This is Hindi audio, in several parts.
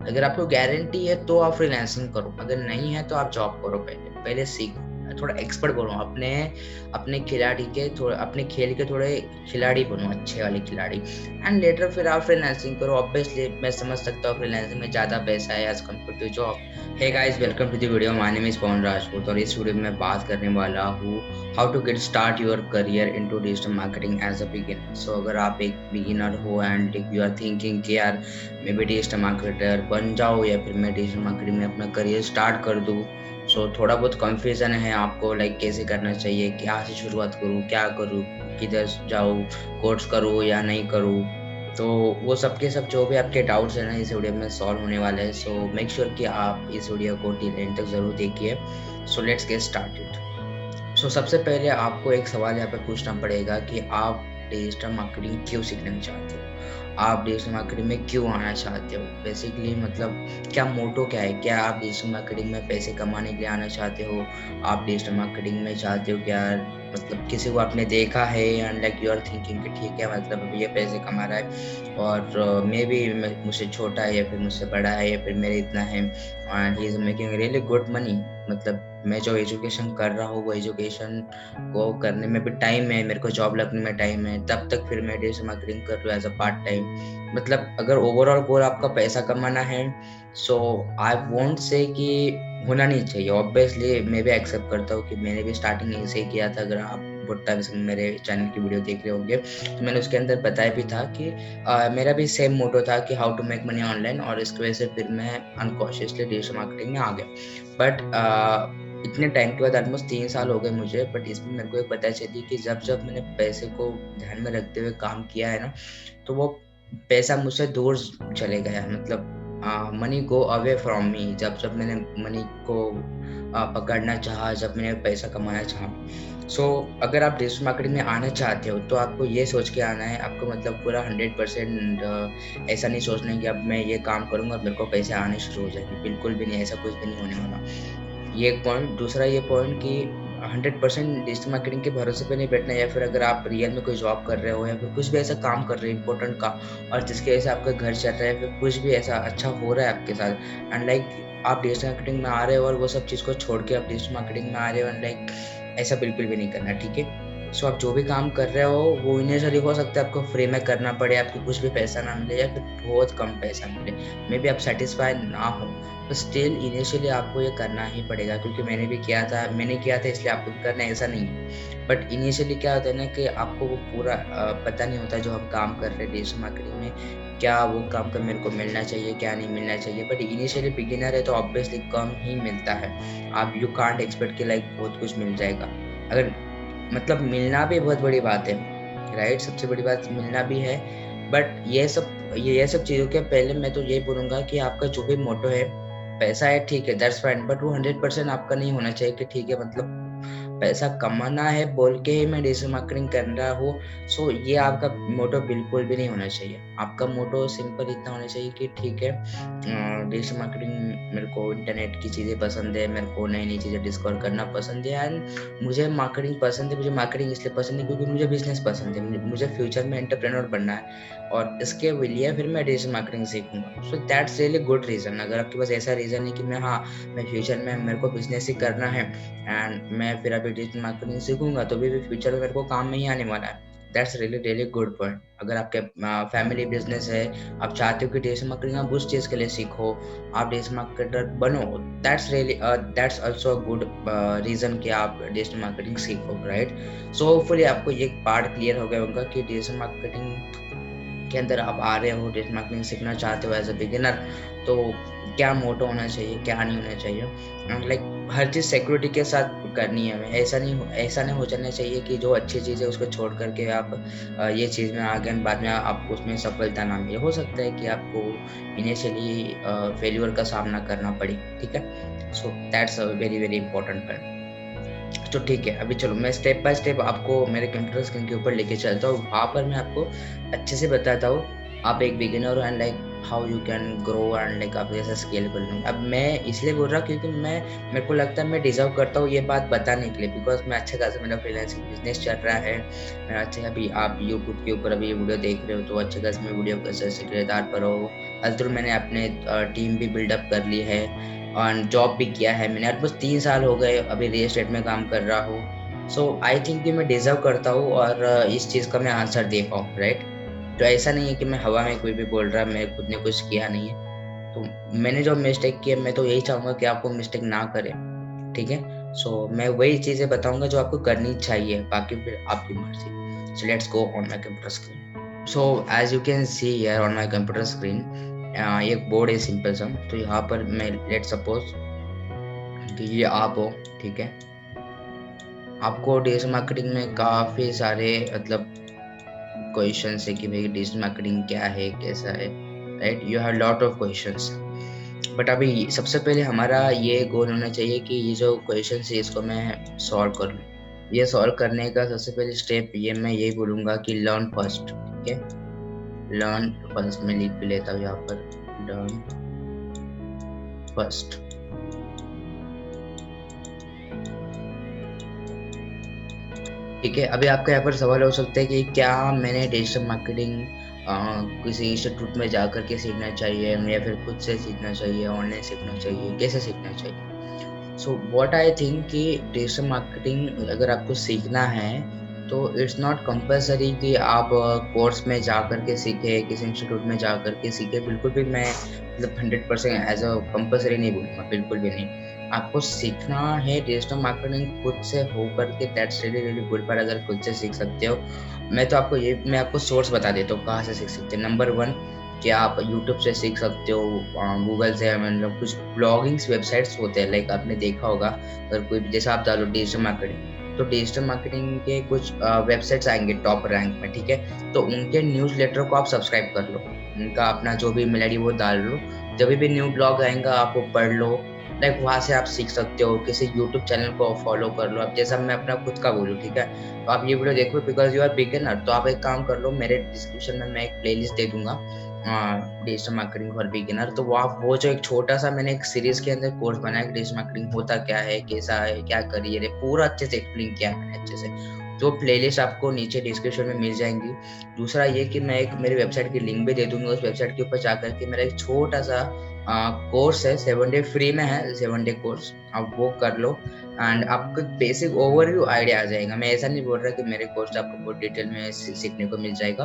अगर आपको गारंटी है तो आप फ्रीलांसिंग करो, अगर नहीं है तो आप जॉब करो। पहले सीखो, थोड़ा एक्सपर्ट बनो, अपने अपने खिलाड़ी के थोड़े, अपने खेल के थोड़े खिलाड़ी बनो, अच्छे वाले खिलाड़ी, एंड लेटर फिर आप फ्रीलांसिंग करो। ऑब्वियसली मैं समझ सकता हूँ फ्रीलांसिंग में ज़्यादा पैसा है as compare to job. Hey guys, welcome to the video. My name is Pawan Rajput और इस वीडियो में मैं बात करने वाला हूँ how to get start your career into digital marketing as a beginner. So अगर आप एक बिगिनर हो एंड यू आर थिंकिंग कि यार मैं भी डिजिटल मार्केटर बन जाऊँ या फिर मैं डिजिटल मार्केटिंग में अपना करियर स्टार्ट कर दूँ, सो थोड़ा बहुत कंफ्यूजन है आपको, लाइक कैसे करना चाहिए, क्या से शुरुआत करूँ, क्या करूँ, किधर जाऊँ, कोर्स करूँ या नहीं करूँ। तो वो सब के सब जो भी आपके डाउट्स हैं ना, इस वीडियो में सॉल्व होने वाले हैं। सो मेक श्योर कि आप इस वीडियो को टिल एंड तक जरूर देखिए। So let's get started. So सबसे पहले आपको एक सवाल यहाँ पे पूछना पड़ेगा कि आप डिजिटल मार्केटिंग क्यों सीखना चाहते हो, आप डिजिटल मार्केटिंग में क्यों आना चाहते हो। बेसिकली मतलब क्या मोटो क्या है, क्या आप डिजिटल मार्केटिंग में पैसे कमाने के लिए आना चाहते हो, आप डिजिटल मार्केटिंग में चाहते हो क्या, मतलब किसी को आपने देखा है and like you are thinking कि ठीक है मतलब अभी ये पैसे कमा रहा है और मे बी मुझसे छोटा है या फिर मुझसे बड़ा है या फिर मेरे इतना है and he is making really good money. मतलब मैं जो एजुकेशन कर रहा हूँ वो एजुकेशन को करने में भी टाइम है, मेरे को जॉब लगने में टाइम है, तब तक फिर मैं डिजिटल मार्केटिंग कर रहा हूँ एज अ पार्ट टाइम। मतलब अगर ओवरऑल गोल आपका पैसा कमाना है, सो आई वोंट से कि होना नहीं चाहिए। ऑब्वियसली मैं भी एक्सेप्ट करता हूँ कि मैंने भी स्टार्टिंग ऐसे ही किया था। अगर आप बहुत टाइम से मेरे चैनल की वीडियो देख रहे होंगे तो मैंने उसके अंदर बताया भी था कि मेरा भी सेम मोटो था कि how to make money online, और इसकी वजह से फिर मैं अनकॉन्शियसली डिजिटल मार्केटिंग में आ गया। बट इतने टाइम के बाद ऑलमोस्ट 3 साल हो गए मुझे, बट इसमें मेरे को एक पता चली कि जब जब मैंने पैसे को ध्यान में रखते हुए काम किया है ना, तो वो पैसा मुझसे दूर चले गया। मतलब money go away from me. जब जब मैंने मनी को पकड़ना चाहा, जब मैंने पैसा कमाना चाहा। सो अगर आप डिजिटल मार्केटिंग में आना चाहते हो तो आपको ये सोच के आना है, आपको मतलब पूरा 100% ऐसा नहीं सोचना है कि अब मैं ये काम करूंगा और मेरे को पैसे आने शुरू हो जाएंगे। बिल्कुल भी नहीं, ऐसा कुछ भी नहीं होने वाला। ये एक पॉइंट। दूसरा ये पॉइंट कि 100% डिजिटल मार्केटिंग के भरोसे पे नहीं बैठना, या फिर अगर आप रियल में कोई जॉब कर रहे हो या फिर कुछ भी ऐसा काम कर रहे हो इंपॉर्टेंट का, और जिसकी वजह से आपका घर चल रहा है या फिर कुछ भी ऐसा अच्छा हो रहा है आपके साथ, एंड लाइक आप डिजिटल मार्केटिंग में आ रहे हो और वो सब चीज़ को छोड़ के आप डिजिटल मार्केटिंग में आ रहे हो, एंड लाइक ऐसा बिल्कुल भी नहीं करना, ठीक है। सो आप जो भी काम कर रहे हो वो इनिशियली हो सकता है आपको फ्री में करना पड़े, आपको कुछ भी पैसा ना मिले या फिर बहुत कम पैसा मिले, मे बी आप सेटिस्फाइड ना हो, तो स्टिल इनिशियली आपको ये करना ही पड़ेगा। क्योंकि मैंने किया था इसलिए आपको भी करना है, ऐसा नहीं है। बट इनिशियली क्या होता है ना कि आपको वो पूरा पता नहीं होता जो हम काम कर रहे हैं डिजिटल मार्केटिंग में, क्या वो काम का मेरे को मिलना चाहिए, क्या नहीं मिलना चाहिए। बट इनिशियली बिगिनर है तो ऑब्वियसली कम ही मिलता है। आप यू कांट एक्सपेक्ट कि लाइक बहुत कुछ मिल जाएगा। अगर मतलब मिलना भी बहुत बड़ी बात है, राइट, सबसे बड़ी बात मिलना भी है। बट ये सब चीज़ों के पहले मैं तो यही बोलूँगा कि आपका जो भी मोटो है, पैसा है ठीक है, दैट्स फाइन, बट वो 100% आपका नहीं होना चाहिए कि ठीक है मतलब पैसा कमाना है बोल के ही मैं डिजिटल मार्केटिंग कर रहा हूँ। सो ये आपका मोटो बिल्कुल भी नहीं होना चाहिए। आपका मोटो सिंपल इतना होना चाहिए कि ठीक है, डिजिटल मार्केटिंग, मेरे को इंटरनेट की चीज़ें पसंद है, मेरे को नई-नई चीज़ें डिस्कवर करना पसंद है, एंड मुझे मार्केटिंग पसंद है। मुझे मार्केटिंग इसलिए पसंद है क्योंकि मुझे बिज़नेस पसंद है। मुझे फ्यूचर में एंटरप्रेन्योर बनना है और इसके लिए फिर मैं डिजिटल मार्केटिंग सीखूँगा। So that's really good reason. अगर आपके पास ऐसा रीज़न है कि मैं फ्यूचर में मेरे को बिज़नेस ही करना है एंड मैं फिर अभी डिजिटल मार्केटिंग सीखूँगा तो भी फ्यूचर में मेरे को काम में ही आने वाला है। That's really really good point. अगर आपके फैमिली बिज़नेस है, आप चाहते हो कि डिजिटल मार्केटिंग आप उस चीज़ के लिए सीखो, आप डिजिटल मार्केटर बनो, that's also a good reason कि आप डिजिटल मार्केटिंग सीखो, राइट? सो होपफुली आपको ये पार्ट क्लियर हो गया होगा कि डिजिटल मार्केटिंग के अंदर आप आ रहे हो, डिजिटल मार्केटिंग सीखना चाहते हो एज़ अ बिगिनर, तो क्या मोटो होना चाहिए, क्या नहीं होना चाहिए, and like her cheese security के साथ करनी है हमें। ऐसा नहीं हो जाना चाहिए कि जो अच्छी चीज़ है उसको छोड़ कर के आप ये चीज़ में आ गए एंड बाद में आपको उसमें सफलता ना मिले। हो सकता है कि आपको इनिशियली फेल्योर का सामना करना पड़े, ठीक है? So that's a very, very important point. तो ठीक है, अभी चलो मैं स्टेप बाय स्टेप आपको मेरे कंप्यूटर स्क्रीन के ऊपर लेके चलता हूँ। वहाँ पर मैं आपको अच्छे से बताता हूँ। आप एक बिगिनर हो and like how you can grow and like आप जैसे स्केल कर लेंगे। अब मैं इसलिए बोल रहा हूँ क्योंकि मेरे को लगता है मैं डिजर्व करता हूँ ये बात बताने के लिए, बिकॉज मैं अच्छा खासा मेरा फ्रीलांसिंग बिजनेस चल रहा है। मेरा अच्छा, अभी आप यूट्यूब के ऊपर अभी ये वीडियो देख रहे हो तो अच्छे खास मैं वीडियो कैसे सिक्रेदार पर हो। अल्तुर मैंने अपने टीम भी बिल्डअप कर ली है और जॉब भी किया है मैंने, ऑलमोस्ट 3 साल हो गए अभी रियल एस्टेट में काम कर रहा हूँ। सो आई थिंक कि मैं डिजर्व करता हूँ और इस चीज़ का मैं आंसर दे पाऊँ, राइट। तो ऐसा नहीं है कि मैं हवा में कोई भी बोल रहा, मैं खुद ने कुछ किया नहीं है। तो मैंने जो मिस्टेक की है मैं तो यही चाहूंगा कि आपको मिस्टेक ना करें, ठीक है। सो मैं वही चीजें बताऊंगा जो आपको करनी चाहिए, बाकी फिर आपकी मर्जी। So let's go on my computer screen. So as you can see here on my computer screen, एक बोर्ड है सिंपल सा। तो यहाँ पर मैं लेट सपोज कि ये आप हो, ठीक है। आपको डिजिटल मार्केटिंग में काफी सारे मतलब क्वेश्चन है कि भाई डिजिटल मार्केटिंग क्या है, कैसा है, right. You have lot of questions. But अभी सबसे पहले हमारा ये गोल होना चाहिए कि ये जो क्वेश्चन है इसको मैं सॉल्व कर लूँ। ये सॉल्व करने का सबसे पहले स्टेप ये मैं यही बोलूँगा कि लर्न फर्स्ट, ठीक है। लर्न फर्स्ट मैं लिख भी लेता हूँ यहाँ पर, लर्न फर्स्ट। ठीक है। अभी आपका यहाँ पर सवाल हो सकता है कि क्या मैंने डिजिटल मार्केटिंग किसी इंस्टीट्यूट में जा करके सीखना चाहिए या फिर खुद से सीखना चाहिए, ऑनलाइन सीखना चाहिए, कैसे सीखना चाहिए। सो व्हाट आई थिंक कि डिजिटल मार्केटिंग अगर आपको सीखना है तो इट्स नॉट कंपलसरी कि आप कोर्स में जा करके सीखे, किसी इंस्टीट्यूट में जा करके सीखे। बिल्कुल भी मैं मतलब 100% एज अ कंपलसरी नहीं बोलूँगा, बिल्कुल भी नहीं। आपको सीखना है डिजिटल मार्केटिंग खुद से हो करके, दैट्स रियली रियली गुड। पर अगर खुद से सीख सकते हो, मैं आपको सोर्स बता देता हूँ कहाँ से सीख सकते हैं। नंबर 1 कि आप यूट्यूब से सीख सकते हो, गूगल से, मतलब कुछ ब्लॉगिंग्स वेबसाइट्स होते हैं, लाइक आपने देखा होगा। अगर कोई जैसे आप डालो डिजिटल मार्केटिंग, तो डिजिटल मार्केटिंग के कुछ वेबसाइट्स आएंगे टॉप रैंक में, ठीक है। तो उनके न्यूज़लेटर को आप सब्सक्राइब कर लो, उनका अपना जो भी मेल आईडी वो डाल लो। जब भी न्यू ब्लॉग आएगा आप वो पढ़ लो, लाइक वहाँ से आप सीख सकते हो। किसी यूट्यूब चैनल को फॉलो कर लो। अब जैसा मैं अपना खुद का बोलूँ, ठीक है, तो आप ये वीडियो देखो बिकॉज यू आर बिगिनर, तो आप एक काम कर लो, मेरे डिस्क्रिप्शन में मैं एक प्लेलिस्ट दे दूंगा डिजिटल मार्केटिंग फॉर बिगिनर। तो वो जो एक छोटा सा मैंने एक सीरीज के अंदर कोर्स बनाया कि डिजिटल मार्केटिंग होता क्या है, कैसा है, क्या करियर है, पूरा अच्छे से एक्सप्लेन किया है मैंने अच्छे से। तो प्लेलिस्ट आपको नीचे डिस्क्रिप्शन में मिल जाएंगी। दूसरा ये कि मैं एक मेरी वेबसाइट की लिंक भी दे दूंगा, उस वेबसाइट के ऊपर जाकर के मेरा एक छोटा सा कोर्स है, 7 डे फ्री में है, 7 डे कोर्स आप वो कर लो एंड आपको बेसिक ओवरव्यू आइडिया आ जाएगा। मैं ऐसा नहीं बोल रहा कि मेरे कोर्स आपको बहुत डिटेल में सीखने को मिल जाएगा,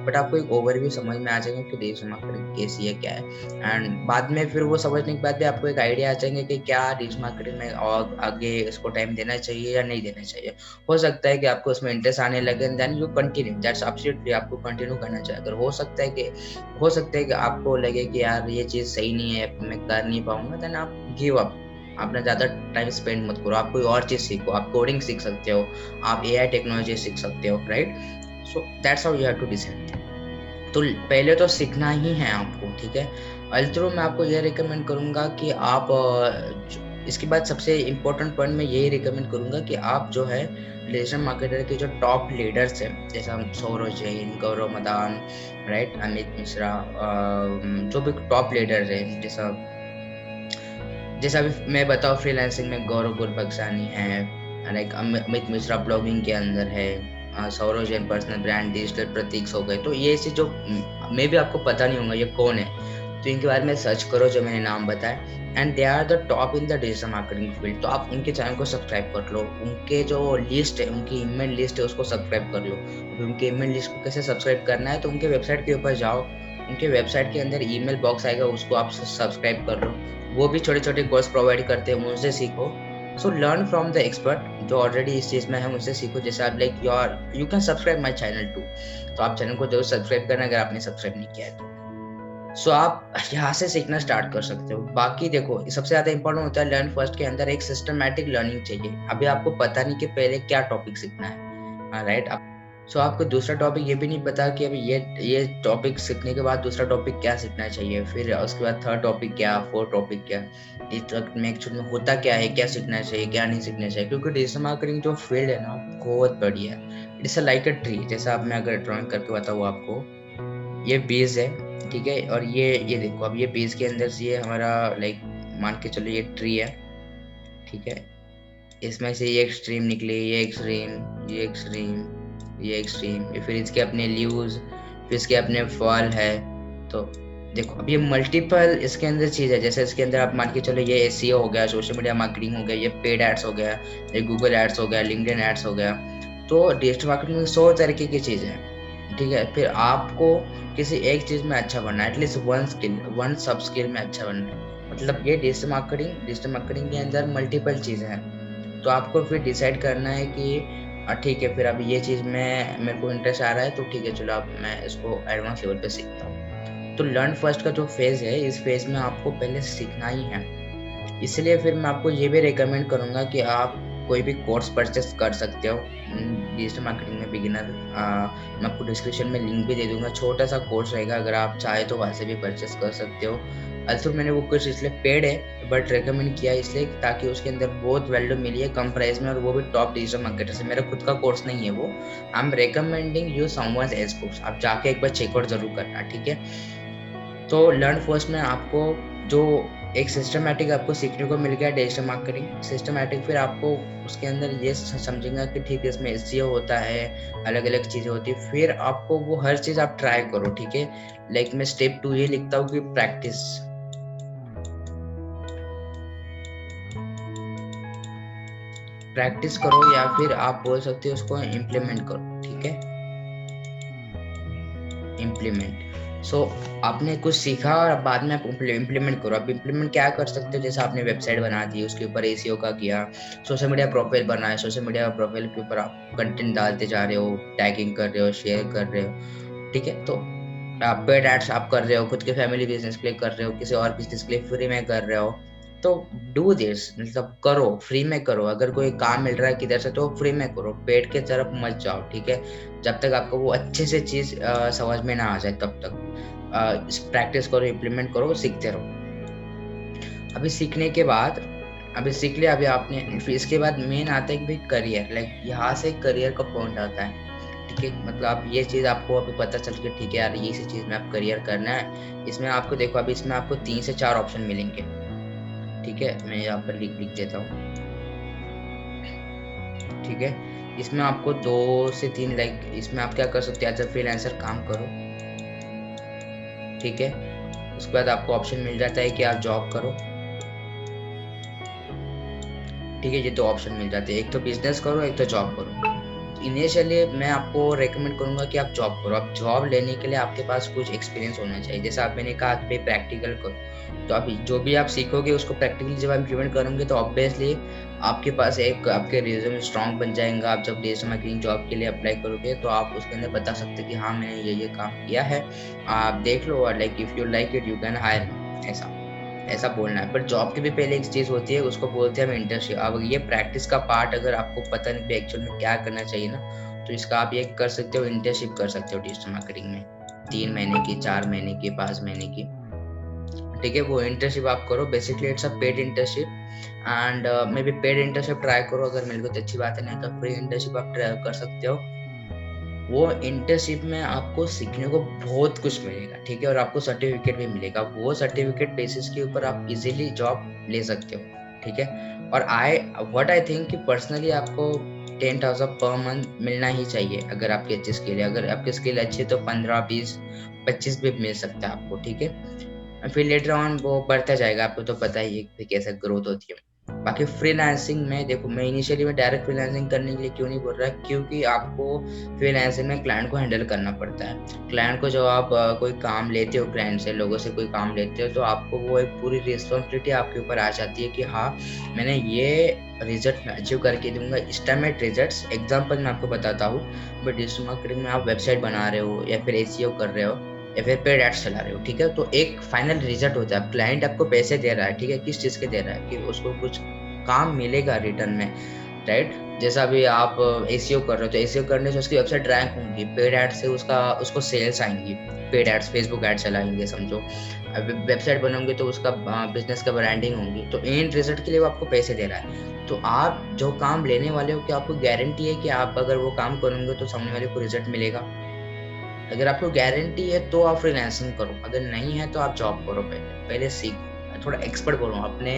बट आपको एक ओवरव्यू समझ में आ जाएगा कि डिजिटल मार्केटिंग कैसी है, क्या है। एंड बाद में फिर वो समझने के बाद भी आपको एक आइडिया आ जाएंगे कि क्या डिजिटल मार्केटिंग में और आगे इसको टाइम देना चाहिए या नहीं देना चाहिए। हो सकता है कि आपको उसमें इंटरेस्ट आने लगे, then you continue, that's absolutely आपको कंटिन्यू करना चाहिए। अगर हो सकता है कि आपको लगे कि यार ये चीज़ सही नहीं है, मैं कर नहीं पाऊंगा, देन आप गिव अप। आपने ज़्यादा टाइम स्पेंड मत करो, आप कोई और चीज़ सीखो, आप कोडिंग सीख सकते हो, आप एआई टेक्नोलॉजी सीख सकते हो, right. So that's how you have to decide. तो पहले तो सीखना ही है आपको, ठीक है। अल्तरो मैं आपको ये रिकमेंड करूंगा कि आप इसके बाद सबसे इम्पोर्टेंट पॉइंट मैं यही रिकमेंड करूंगा कि आप जो है डिजिटल मार्केटर के जो टॉप लीडर्स हैं, जैसा सौरभ जैन, गौरव मदान, राइट, अमित मिश्रा, जो भी टॉप लीडर्स हैं, जैसा अभी मैं बताऊँ फ्रीलांसिंग में गौरव गुरबख्शानी है, लाइक अमित मिश्रा ब्लॉगिंग के अंदर है, Saurabh Jain personal brand digital प्रतीक्स हो गए। तो ये ऐसे जो मे भी आपको पता नहीं होगा ये कौन है, तो इनके बारे में सर्च करो जो मैंने नाम बताया, and they are the top in the digital marketing field. तो आप उनके चैनल को सब्सक्राइब कर लो, उनके जो लिस्ट है, उनकी ईमेल लिस्ट है उसको सब्सक्राइब कर लो। उनके ईमेल लिस्ट को कैसे सब्सक्राइब करना है, तो उनके वेबसाइट के ऊपर जाओ, उनके वेबसाइट के अंदर ईमेल बॉक्स आएगा, उसको आप सब्सक्राइब कर लो। वो भी छोटे छोटे कोर्स प्रोवाइड करते हैं, उनसे सीखो। So learn from the expert जो ऑलरेडी इस चीज़ में है, उनसे सीखो। जैसे आप like you can subscribe my channel too, तो आप चैनल को जरूर सब्सक्राइब करना अगर आपने सब्सक्राइब नहीं किया है तो। सो आप यहाँ से सीखना स्टार्ट कर सकते हो। बाकी देखो सबसे ज्यादा इंपॉर्टेंट होता है लर्न फर्स्ट के अंदर एक सिस्टमैटिक लर्निंग चाहिए। अभी आपको पता नहीं कि पहले क्या टॉपिक सीखना है, राइट। सो आपको दूसरा टॉपिक ये भी नहीं पता कि अभी ये टॉपिक सीखने के बाद दूसरा टॉपिक क्या सीखना चाहिए, फिर उसके बाद थर्ड टॉपिक क्या, फोर्थ टॉपिक क्या, इस तक में एक्चुअली में होता क्या है, क्या सीखना चाहिए, क्या नहीं सीखना चाहिए। क्योंकि डिजिटल मार्केटिंग जो फील्ड है ना बहुत बढ़िया है। It's like a tree. जैसा आप मैं अगर ड्राइंग करके बताऊँ आपको, ये बेस है, ठीक है। और ये देखो, अब ये बेस के अंदर से ये हमारा लाइक मान के चलो ये ट्री है, ठीक है। इसमें से ये एक्सट्रीम निकले, ये एक्सट्रीम, ये एक्सट्रीम, ये एक्सट्रीम, ये फिर इसके अपने लीव्स, फिर इसके अपने फॉल है। तो देखो अब ये मल्टीपल इसके अंदर चीज है। जैसे इसके अंदर आप मान के चलो ये एसईओ हो गया, सोशल मीडिया मार्केटिंग हो गया, ये पेड एड्स हो गया, ये गूगल एड्स हो गया, लिंक्डइन एड्स हो गया। तो डिजिटल मार्केटिंग में 100 तरीके की चीजें हैं, ठीक है। फिर आपको किसी एक चीज में अच्छा बनना है, एटलीस्ट वन स्किल, वन सब स्किल में अच्छा बनना है। मतलब ये डिजिटल मार्केटिंग के अंदर मल्टीपल चीजें हैं। तो आपको फिर डिसाइड करना है कि ठीक है, फिर अब ये चीज़ में मेरे को इंटरेस्ट आ रहा है, तो ठीक है चलो अब मैं इसको एडवांस लेवल पे सीखता हूँ। तो लर्न फर्स्ट का जो फेज़ है, इस फेज़ में आपको पहले सीखना ही है। इसलिए फिर मैं आपको ये भी रिकमेंड करूँगा कि आप कोई भी कोर्स परचेस कर सकते हो डिजिटल मार्केटिंग में बिगिनर। मैं आपको डिस्क्रिप्शन में लिंक भी दे दूंगा, छोटा सा कोर्स रहेगा, अगर आप चाहे तो वहाँ से भी परचेस कर सकते हो। अल्सो मैंने वो कोर्स इसलिए पेड है बट रिकमेंड किया इसलिए ताकि उसके अंदर बहुत वैल्यू मिली है कम प्राइस में, और वो भी टॉप डिजिटल मार्केटर से। मेरा खुद का कोर्स नहीं है वो, I am recommending you someone else course. आप जाके एक बार चेकआउट जरूर करना, ठीक है। तो लर्न फर्स्ट में आपको जो एक सिस्टमैटिक आपको सीखने को मिल गया डिजिटल मार्केटिंग सिस्टमैटिक, फिर आपको उसके अंदर ये समझेंगे कि ठीक है इसमें एसईओ होता है, अलग अलग चीज़ें होती है। फिर आपको वो हर चीज़ आप ट्राई करो, ठीक है। लाइक मैं स्टेप 2 ये लिखता हूँ कि प्रैक्टिस, प्रैक्टिस करो, या फिर आप बोल सकते हो उसको इम्प्लीमेंट करो, ठीक है। इम्प्लीमेंट, सो आपने कुछ सीखा और बाद में आप इम्प्लीमेंट करो। आप इम्प्लीमेंट क्या कर सकते हो, जैसे आपने वेबसाइट बना दी, उसके ऊपर एसीओ का किया, सोशल मीडिया प्रोफाइल बनाया, सोशल मीडिया प्रोफाइल के ऊपर आप कंटेंट डालते जा रहे हो, टैगिंग कर रहे हो, शेयर कर रहे हो, ठीक है। तो आप पेड एड्स आप कर रहे हो, खुद के फैमिली बिजनेस के लिए कर रहे हो, किसी और बिजनेस के लिए फ्री में कर रहे हो, तो डू दिस, मतलब करो, फ्री में करो। अगर कोई काम मिल रहा है किधर से तो फ्री में करो, पेड के तरफ मत जाओ, ठीक है। जब तक आपको वो अच्छे से चीज समझ में ना आ जाए तब तक प्रैक्टिस करो, इम्प्लीमेंट करो, सीखते रहो। अभी सीखने के बाद, अभी सीख लिया, अभी आपने, फिर इसके बाद मेन आता है कि भाई करियर, लाइक यहाँ से करियर का पॉइंट आता है, ठीक है। मतलब आप ये चीज़ आपको अभी पता चल के ठीक है यार ये सी चीज़ में आप करियर करना है। इसमें आपको देखो अभी इसमें आपको 3 से 4 ऑप्शन मिलेंगे, ठीक है। मैं यहाँ पर लिख देता हूँ, ठीक है। इसमें आपको 2 से 3 लाइक इसमें आप क्या कर सकते हैं, एज अ फ्रीलांसर काम करो, ठीक है। उसके बाद आपको ऑप्शन मिल जाता है कि आप जॉब करो, ठीक है। ये 2 ऑप्शन मिल जाते हैं, एक तो बिजनेस करो, एक तो जॉब करो। इनिशियली मैं आपको रेकमेंड करूंगा कि आप जॉब करो। आप जॉब लेने के लिए आपके पास कुछ एक्सपीरियंस होना चाहिए, जैसा आप मैंने कहा कि प्रैक्टिकल करो। तो आप जो भी आप सीखोगे उसको प्रैक्टिकली जब आप इम्प्लीमेंट करोगे तो ऑब्वियसली आपके पास एक आपके रिज्यूमे स्ट्रॉन्ग बन जाएगा। आप जब डिजिटल मार्केटिंग जॉब के लिए अप्लाई करोगे तो आप उसके अंदर बता सकते कि हाँ मैंने ये काम किया है, आप देख लो, और like if you like it you can hire, ऐसा ऐसा बोलना है। बट जॉब के भी पहले एक चीज होती है, उसको बोलते हैं हम इंटर्नशिप। अब ये प्रैक्टिस का पार्ट अगर आपको पता नहीं एक्चुअल में क्या करना चाहिए ना, तो इसका आप ये कर सकते हो, इंटर्नशिप कर सकते हो डिजिटल मार्केटिंग में, 3 महीने की, 4 महीने की, 5 महीने की, ठीक है। वो इंटर्नशिप आप करो, basically it's a paid internship, and may be paid internship try करो, अगर मिल गई तो अच्छी बात है, नहीं तो फ्री इंटर्नशिप आप ट्राई कर सकते हो। वो इंटर्नशिप में आपको सीखने को बहुत कुछ मिलेगा, ठीक है, और आपको सर्टिफिकेट भी मिलेगा। वो सर्टिफिकेट बेसिस के ऊपर आप इजीली जॉब ले सकते हो, ठीक है। और व्हाट आई थिंक कि पर्सनली आपको 10,000 पर मंथ मिलना ही चाहिए अगर आपकी अच्छी स्किल है। अगर आपकी स्किल अच्छी है तो 15, 20, 25 भी मिल सकता है आपको, ठीक है। फिर लेटर ऑन वो बढ़ता जाएगा, आपको तो पता ही है कि कैसे ग्रोथ होती है। बाकी फ्रीलांसिंग में देखो, मैं इनिशियली में डायरेक्ट फ्रीलांसिंग करने के लिए क्यों नहीं बोल रहा, क्योंकि आपको फ्रीलांसिंग में क्लाइंट को हैंडल करना पड़ता है। क्लाइंट को जब आप कोई काम लेते हो, क्लाइंट से, लोगों से कोई काम लेते हो, तो आपको वो एक पूरी रिस्पॉन्सिबिलिटी आपके ऊपर आ जाती है कि हाँ मैंने ये रिजल्ट अचीव करके दूंगा, एस्टिमेट रिजल्ट्स। एग्जाम्पल मैं आपको बताता हूँ, बट डिजिटल मार्केटिंग में आप वेबसाइट बना रहे हो या फिर एसीओ कर रहे हो या फिर पेड एड्स चला रहे हो, ठीक है, तो एक फाइनल रिजल्ट होता है। क्लाइंट आपको पैसे दे रहा है, ठीक है, किस चीज के दे रहा है कि उसको कुछ काम मिलेगा रिटर्न में, राइट। जैसा अभी आप एसीओ कर रहे हो तो एसीओ करने से उसकी वेबसाइट रैंक होंगी, पेड एड से उसको सेल्स आएंगी, पेड एड्स फेसबुक एड चलाएंगे समझो, वेबसाइट बनाओगे तो उसका बिजनेस का ब्रांडिंग होंगी, तो एंड रिजल्ट के लिए वो आपको पैसे दे रहा है। तो आप जो काम लेने वाले हो, क्या आपको गारंटी है कि आप अगर वो काम करोगे तो सामने वाले को रिजल्ट मिलेगा? अगर आपको गारंटी है तो आप फ्रीलांसिंग करो, अगर नहीं है तो आप जॉब करो। पहले सीखो, थोड़ा एक्सपर्ट बनो, अपने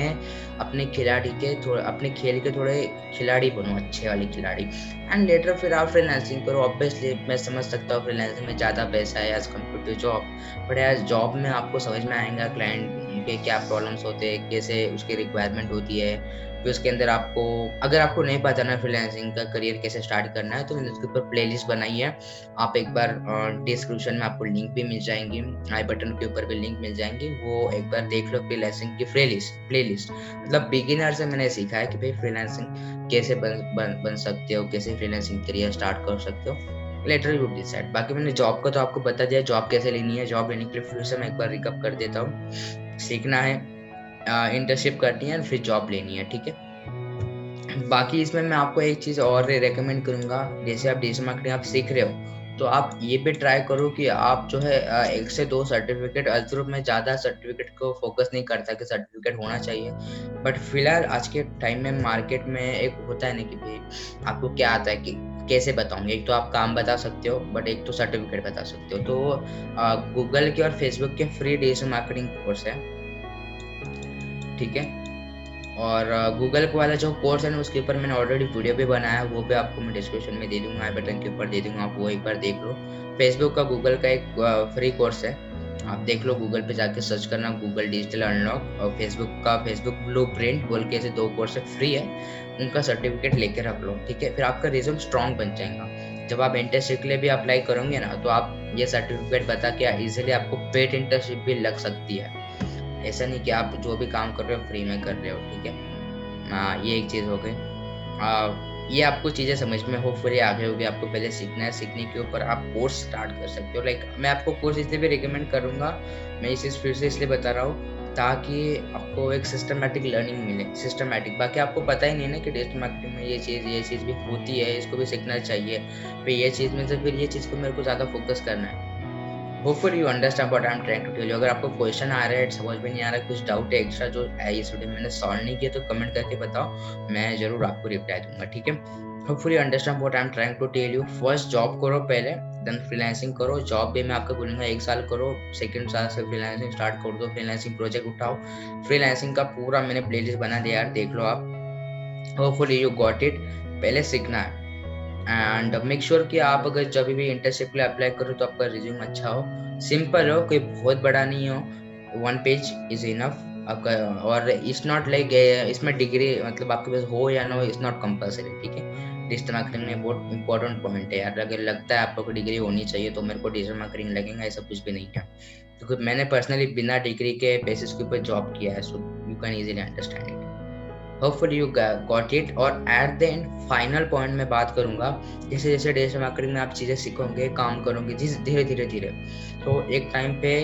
अपने खिलाड़ी के थोड़े अपने खेल के थोड़े खिलाड़ी बनो, अच्छे वाले खिलाड़ी, एंड लेटर फिर आप फ्रीलांसिंग करो। ऑब्वियसली मैं समझ सकता हूँ फ्रीलांसिंग में ज़्यादा पैसा है as compare to job, but as job में आपको समझ में आएगा क्लाइंट के क्या प्रॉब्लम्स होते हैं, कैसे उसकी रिक्वायरमेंट होती है। फिर उसके अंदर आपको, अगर आपको नहीं पता ना फ्रीलांसिंग का करियर कैसे स्टार्ट करना है, तो मैंने उसके ऊपर प्लेलिस्ट बनाई है। आप एक बार डिस्क्रिप्शन में आपको लिंक भी मिल जाएंगी, आई बटन के ऊपर भी लिंक मिल जाएंगी, वो एक बार देख लो। फ्रीलांसिंग की प्लेलिस्ट मतलब बिगिनर से मैंने सीखा है कि भाई फ्रीलांसिंग कैसे बन सकते हो, कैसे फ्रीलांसिंग करियर स्टार्ट कर सकते हो। Later you decide. बाकी मैंने जॉब का तो आपको बता दिया, जॉब कैसे लेनी है। जॉब लेने के लिए फिर से मैं एक बार रिकअप कर देता हूँ। सीखना है, इंटर्नशिप करनी है, फिर जॉब लेनी है, ठीक है। बाकी इसमें मैं आपको एक चीज़ और रेकमेंड करूंगा, जैसे आप डिजिटल मार्केटिंग आप सीख रहे हो, तो आप ये भी ट्राई करो कि आप जो है 1 से 2 सर्टिफिकेट, सिर्फ मैं ज़्यादा सर्टिफिकेट को फोकस नहीं करता कि सर्टिफिकेट होना चाहिए, बट फिलहाल आज के टाइम में मार्केट में एक होता है ना कि भाई आपको क्या आता है, कि कैसे बताऊंगे। एक तो आप काम बता सकते हो, बट एक तो सर्टिफिकेट बता सकते हो। तो गूगल के और फेसबुक के फ्री डिजिटल मार्केटिंग कोर्स है, ठीक है। और गूगल वाला जो कोर्स है ना, उसके ऊपर मैंने ऑलरेडी वीडियो भी बनाया है, वो भी आपको मैं डिस्क्रिप्शन में दे दूंगा, आई बटन के ऊपर दे दूंगा, आप वो एक बार देख लो। फेसबुक का गूगल का एक फ्री कोर्स है, आप देख लो, गूगल पे जाके सर्च करना गूगल डिजिटल अनलॉक, और फेसबुक का फेसबुक ब्लूप्रिंट बोल के, ऐसे 2 कोर्स है, फ्री है। उनका सर्टिफिकेट लेके रख लो, ठीक है। फिर आपका रिज्यूम स्ट्रॉन्ग बन जाएगा। जब आप इंटर्नशिप के लिए भी अप्लाई करोगे ना, तो आप ये सर्टिफिकेट बता के इजिली आपको पेड इंटर्नशिप भी लग सकती है। ऐसा नहीं कि आप जो भी काम कर रहे हो फ्री में कर रहे हो, ठीक है। ये एक चीज़ हो गई। ये आपको चीज़ें समझ में होपफुली आ गई होगी। आपको पहले सीखना है, सीखने के ऊपर आप कोर्स स्टार्ट कर सकते हो। लाइक मैं आपको कोर्स इसलिए भी रिकमेंड करूँगा, मैं इस चीज़ फिर से इसलिए बता रहा हूँ ताकि आपको एक सिस्टमैटिक लर्निंग मिले, सिस्टमैटिक। बाकी आपको पता ही नहीं है ना कि डिजिटल मार्केटिंग में ये चीज़ भी होती है, इसको भी सीखना चाहिए। फिर ये चीज़ में से फिर ये चीज़ को मेरे को ज़्यादा फोकस करना है। Hopefully you understand what I am trying to tell you. अगर आपको क्वेश्चन आ रहा है, समझ में नहीं आ रहा है, कुछ डाउट है एक्स्ट्रा जो इस वीडियो में मैंने सॉल्व नहीं किया, तो कमेंट करके बताओ, मैं जरूर आपको रिप्लाई दूंगा, ठीक है। Hopefully you understand what I am trying to tell you. First job करो पहले, देन फ्रीलांसिंग करो। जॉब भी मैं आपको बोलूंगा 1 साल करो, सेकंड साल से फ्रीलांसिंग स्टार्ट कर दो, फ्रीलांसिंग प्रोजेक्ट उठाओ। फ्रीलांसिंग का पूरा मैंने प्लेलिस्ट बना दिया यार, देख लो आप। Hopefully you got it. पहले सीखना है, एंड मेक श्योर कि आप अगर जब भी इंटर्नशिप के लिए अप्लाई करो तो आपका रिज्यूम अच्छा हो, सिंपल हो, कोई बहुत बड़ा नहीं हो, 1 पेज इज इनफ आपका। और इट्स नॉट लाइक इसमें डिग्री मतलब आपके पास हो या ना हो, इट्स नॉट कंपल्सरी, ठीक है। डिजिटल मार्केटिंग में बहुत इंपॉर्टेंट पॉइंट है यार। अगर लगता है आपको डिग्री होनी चाहिए तो मेरे को डिजिटल मार्केटिंग लगेगा, ऐसा कुछ भी नहीं है, क्योंकि मैंने पर्सनली बिना डिग्री के बेसिस के ऊपर जॉब किया है, so you can easily understand it. Hopefully you got it. और at the end final point में बात करूंगा, जैसे जैसे डिजिटल मार्केटिंग में आप चीज़ें सीखोगे, काम करोगे धीरे धीरे धीरे, तो एक टाइम पे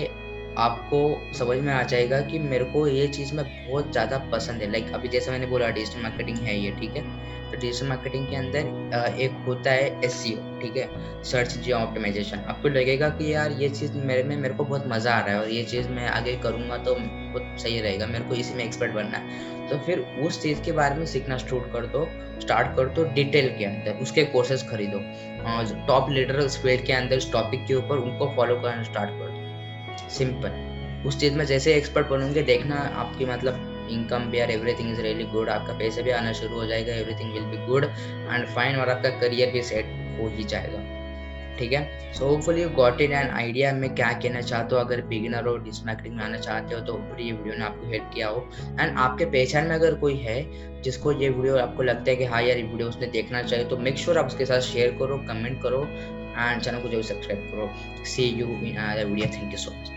आपको समझ में आ जाएगा कि मेरे को ये चीज़ में बहुत ज़्यादा पसंद है। लाइक अभी जैसे मैंने बोला डिजिटल मार्केटिंग है ये, ठीक है। तो डिजिटल मार्केटिंग के अंदर एक होता है एसईओ, ठीक है, सर्च इंजन ऑप्टिमाइजेशन। आपको लगेगा कि यार ये चीज़ मेरे को बहुत मज़ा आ रहा है, और ये चीज़ मैं आगे करूँगा तो बहुत सही रहेगा, मेरे को इसी में एक्सपर्ट बनना है। तो फिर उस चीज़ के बारे में सीखना स्टार्ट कर दो डिटेल के अंदर, उसके कोर्सेज खरीदो। टॉप लीडर उस फील्ड के अंदर उस टॉपिक के ऊपर, उनको फॉलो करना स्टार्ट कर दो, सिंपल। उस चीज़ में जैसे एक्सपर्ट बनोगे, देखना आपकी मतलब इनकम भी यार एवरीथिंग इज रियली गुड, आपका पैसे भी आना शुरू हो जाएगा, everything will be good and fine, और आपका करियर भी सेट हो ही जाएगा, ठीक है। So hopefully you got in an idea मैं क्या कहना चाहता हूँ। अगर बिगिनर हो, डिजिटल मार्केटिंग में आना चाहते हो, तो होपफुली ये वीडियो ने आपको हेल्प किया हो। एंड आपके पहचान में अगर कोई है जिसको ये वीडियो आपको लगता है कि हाँ यार ये वीडियो उसने देखना चाहिए, तो मेक श्योर आप उसके साथ शेयर करो, कमेंट करो, एंड चैनल को जरूर सब्सक्राइब करो। See you in another video. Thank you so much.